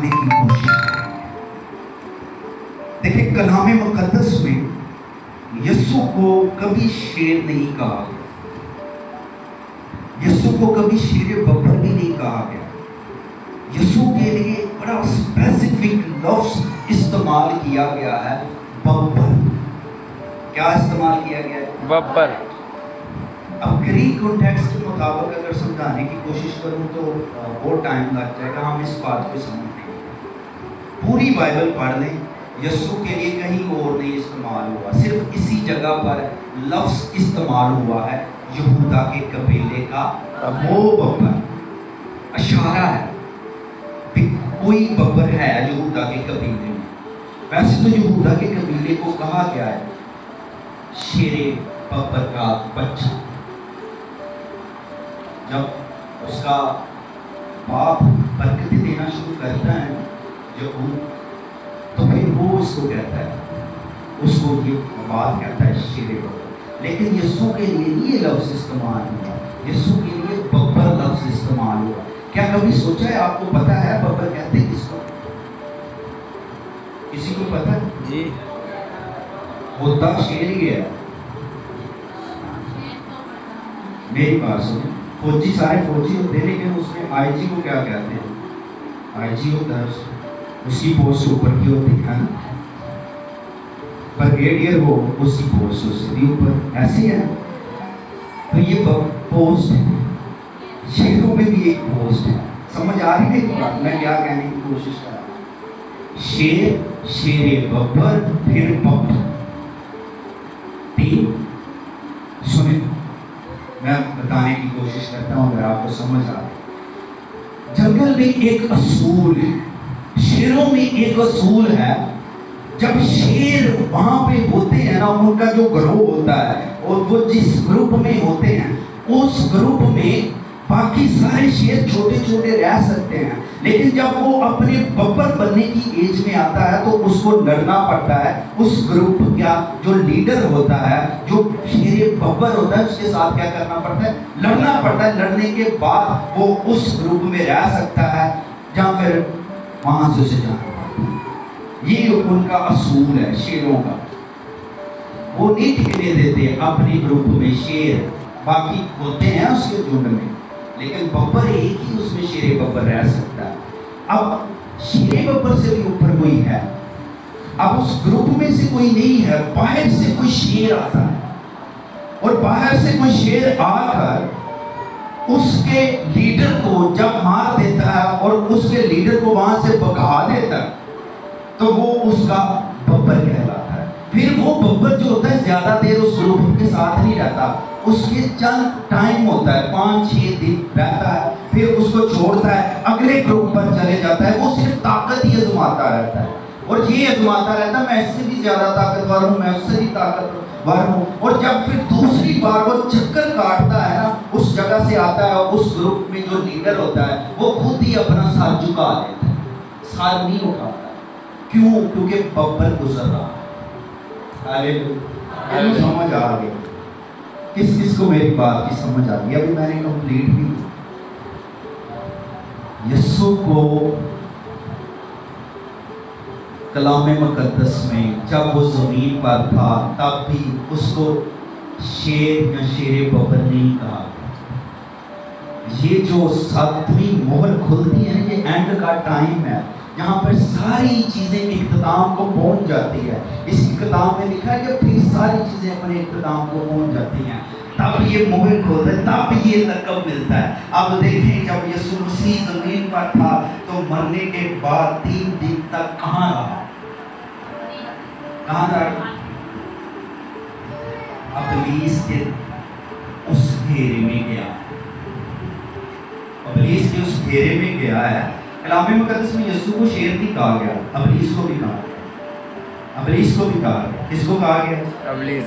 बताने की कोशिश करेंगे। देखिए, कलाम मुकद्दस में यीशु को कभी शेर नहीं कहा गया, यीशु को कभी शेर बब्बर भी नहीं कहा गया। यीशु के लिए बड़ा स्पेसिफिक लफ्ज इस्तेमाल किया गया है, बब्बर। क्या इस्तेमाल किया गया है? बब्बर। अब ग्रीक कॉन्टेक्स्ट के मुताबिक अगर समझाने की कोशिश करूं तो बहुत टाइम लग जाएगा, हम इस बात को समझ नहीं। पूरी बाइबल पढ़ लें, यीशु के लिए कहीं और नहीं इस्तेमाल हुआ, सिर्फ इसी जगह पर लफ्ज इस्तेमाल हुआ है, यहूदा के कबीले का वो बब्बर। इशारा है कोई बब्बर है यहूदा के कबीले में। वैसे तो यहूदा के कबीले को कहा गया है शेरे बब्बर का बच्चा। जब उसका बाप बरकतें देना शुरू करता है यहूद, तो फिर वो उसको कहता है, उसको ये बात कहता है शेरे बब्बर। लेकिन यीशु के लिए ये लफ्ज इस्तेमाल हुआ, यीशु के लिए बब्बर लफ्ज इस्तेमाल हुआ। क्या कभी सोचा है, आपको पता है बब्बर कहते हैं किसको? किसी को पता है? जी। होता शेर ही है। मेरी बात सुनो, फौजी सारे फौजी होते हैं, लेकिन उसमें आईजी को क्या कहते हैं? आईजी होता है, उसकी पोस्ट ऊपर की होती है ना, ब्रिगेडियर हो उसकी पोस्ट उससे भी ऊपर, ऐसी है। तो ये पोस्ट है, शेरों में भी एक पोस्ट है। समझ आ रही है मैं क्या कहने की कोशिश कर रहा हूँ? शेर, शेरे बब्बर, फिर बब्बर। तीन सुने, मैं बताने की कोशिश करता हूँ अगर आपको समझ आ रही। जंगल में एक असूल है, शेरों में एक असूल है। जब शेर वहां पे होते हैं ना, उनका जो ग्रुप होता है और वो जिस ग्रुप में होते हैं, उस ग्रुप में बाकी सारे शेर छोटे छोटे रह सकते हैं, लेकिन जब वो अपने बब्बर बनने की एज में आता है तो उसको लड़ना पड़ता है। उस ग्रुप का जो लीडर होता है, जो शेर बब्बर होता है, उसके साथ क्या करना पड़ता है? लड़ना पड़ता है। लड़ने के बाद वो उस ग्रुप में रह सकता है, या फिर वहां से उसे जाना पड़ता है। ये उनका असूल है शेरों का। वो नहीं टिकने देते अपने ग्रुप में शेर, बाकी होते हैं उसके झुंड में, लेकिन बब्बर एक ही उसमें शेरे बब्बर रह सकता है। अब शेरे बब्बर से भी ऊपर कोई है, अब उस ग्रुप में से कोई नहीं है, बाहर से कोई शेर आता है, और बाहर से कोई शेर आकर उसके लीडर को जब मार देता है और उसके लीडर को वहां से भगा देता है, तो वो उसका बब्बर कहलाता है। फिर वो बब्बर जो होता है ज्यादा देर उस ग्रुप के साथ नहीं रहता, उसके चंद टाइम होता है, 5-6 दिन रहता है, फिर उसको छोड़ता है, अगले ग्रुप पर चले जाता है। वो सिर्फ ताकत ही आजमाता रहता है, और ये आजमाता रहता है, मैं इससे भी ज्यादा ताकतवर हूँ, मैं उससे भी ताकतवर हूँ। और जब फिर दूसरी बार वो चक्कर काटता है ना, उस जगह से आता है, उस ग्रुप में जो लीडर होता है वो खुद ही अपना सर झुका देता है, सर नहीं उठाता। क्यों? क्योंकि बब्बर गुजर रहा है। समझ आ गई? किस किस को मेरी बात की समझ आ गई? अभी मैंने कंप्लीट भी। यीशु को कलाम मुकद्दस में जब वो जमीन पर था तब भी उसको शेर या शेरे बब्बर नहीं कहा। ये जो 7वीं मोहर खुलती है, ये एंड का टाइम है, यहाँ पर सारी चीजें इख्तिताम को पहुंच जाती है। इस किताब में लिखा है कि फिर सारी चीजें अपने इख्तिताम को पहुंच जाती हैं, तब ये मोहर खोलते हैं, तब ये लक़ब मिलता है। अब देखें, जब यीशु मसीह जमीन पर था तो मरने के बाद 3 दिन तक कहाँ रहा? कहाँ रहा? इब्लीस के उस घेरे में गया, इब्लीस के उस घेरे में गया है। कलाम मुकद्दस में यीशु को शेर भी कहा गया, इब्लीस को भी कहा गया, इब्लीस को भी कहा गया। किसको कहा गया? इब्लीस।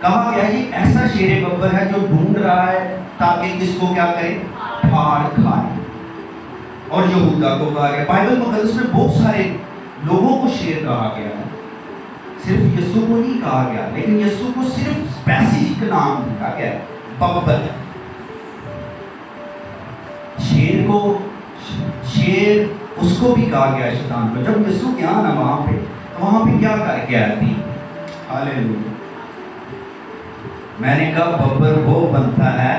कहा गया ये ऐसा शेर बब्बर है जो ढूंढ रहा है ताकि किसको क्या करे? फाड़ खाए। और यहूदा को कहा गया। बाइबल मुकद्दस में बहुत सारे लोगों को शेर कहा गया है, सिर्फ यीशु को नहीं कहा गया, लेकिन यीशु को सिर्फ स्पेसिफिक नाम दिया गया, बब्बर। शेर उसको भी कहा गया शैतान को, जब यीशु गया ना वहां पे, तो वहां पे क्या करके आया थी? हालेलुया। मैंने कहा बब्बर वो बनता है,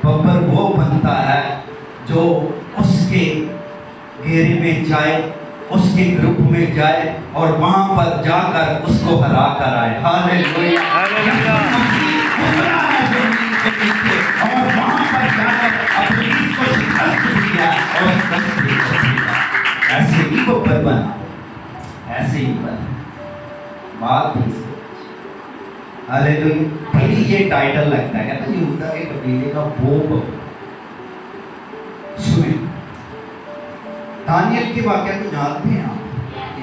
बब्बर वो बनता है जो उसके घेरे में जाए, उसके ग्रुप में जाए और वहां पर जाकर उसको हरा कर आए। हालेलुया। और वहां पर जाकर अपनी को शिकस्त दिया और ऐसे ही बब्बर बना, ऐसे ही बना। बात ही हालेलुया। बड़ी ये टाइटल लगता है ना यहूदा के कबीले का वो बब्बर। सुने, दानियल के वाक्य को जानते हैं आप?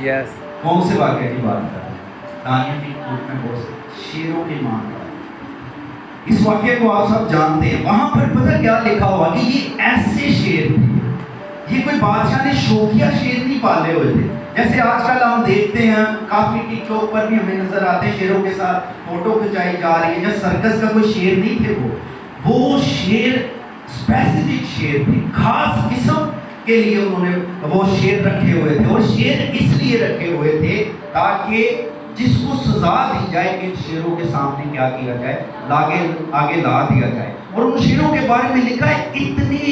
यस। कौन से वाक्य की बात कर रहे हैं? दानियल की कोट में बहुत से शेरों की मां का इस वाक्य को आप सब जानते हैं। वहां पर पता क्या लिखा हुआ कि ये ऐसे शेर थे, ये कोई बादशाह ने शौकिया शेर नहीं पाले हुए थे। जैसे आजकल हम देखते हैं काफी टिकटॉक पर भी हमें नजर आते हैं शेरों के साथ फोटो खिंचाई जा रही है। जब सर्कस का कोई शेर नहीं थे, वो शेर स्पेसिफिक शेर थे, खास किस्म के लिए उन्होंने वो शेर रखे हुए थे। और शेर इसलिए रखे हुए थे ताकि जिसको सजा दी जाए इन शेरों के सामने क्या किया जाए, आगे ला दिया जाए। और उन शेरों के बारे में लिखा है इतनी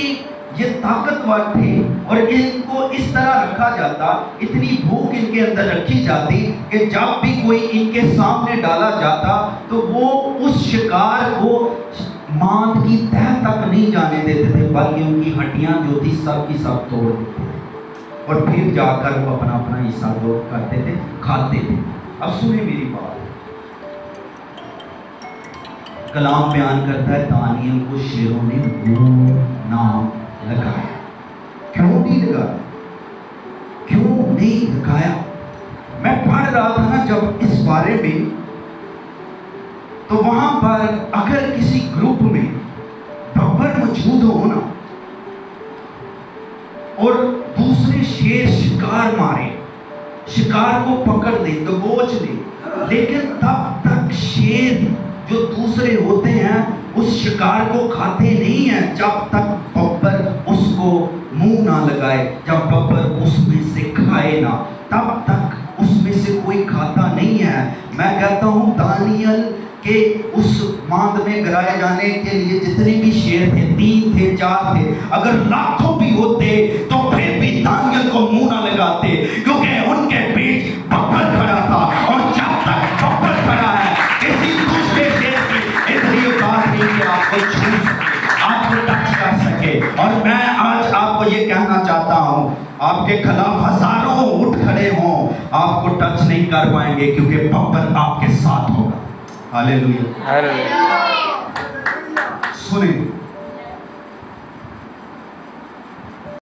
ये ताकतवर थे और इनको इस तरह रखा जाता, इतनी भूख इनके अंदर रखी जाती कि जब भी कोई इनके सामने डाला जाता तो वो उस शिकार को मांद की तह तक नहीं जाने देते थे, बल्कि उनकी हड्डियां जो थी सब की सब तोड़ देते थे और फिर जाकर वो अपना अपना हिस्सा जो करते थे खाते थे। अब सुने मेरी बात, कलाम बयान करता है दानियल को शेरों ने वो नाम लगाया। क्यों नहीं लगाया? क्यों नहीं लगाया? मैं पढ़ रहा था ना जब इस बारे में, तो वहां पर अगर किसी ग्रुप में बब्बर मौजूद हो ना और दूसरे शेर शिकार मारे, शिकार को पकड़ ले, दबोच ले, लेकिन तब तक शेर जो दूसरे होते हैं उस शिकार को खाते नहीं हैं जब तक बब्बर उसको मुंह ना लगाए, जब बब्बर उसमें से खाए ना, तब तक उसमें से कोई खाता नहीं है। मैं कहता हूं दानियल के उस मांद में गिराए जाने के लिए जितने भी शेर थे, 3 थे 4 थे, अगर लाखों भी होते तो फिर भी दानियल को मुंह ना लगाते, क्योंकि उनके बीच बब्बर खड़ा था। और जब तक बब्बर खड़ा है किसी दूसरे शेर की इतनी बात नहीं कि आपको छू सके, आपको टच कर सके। और मैं आज आपको ये कहना चाहता हूं, आपके खिलाफ हजारों उठ खड़े हों, आपको टच नहीं कर पाएंगे क्योंकि बब्बर आपके साथ होगा। हालेलुया। हालेलुया। सुने,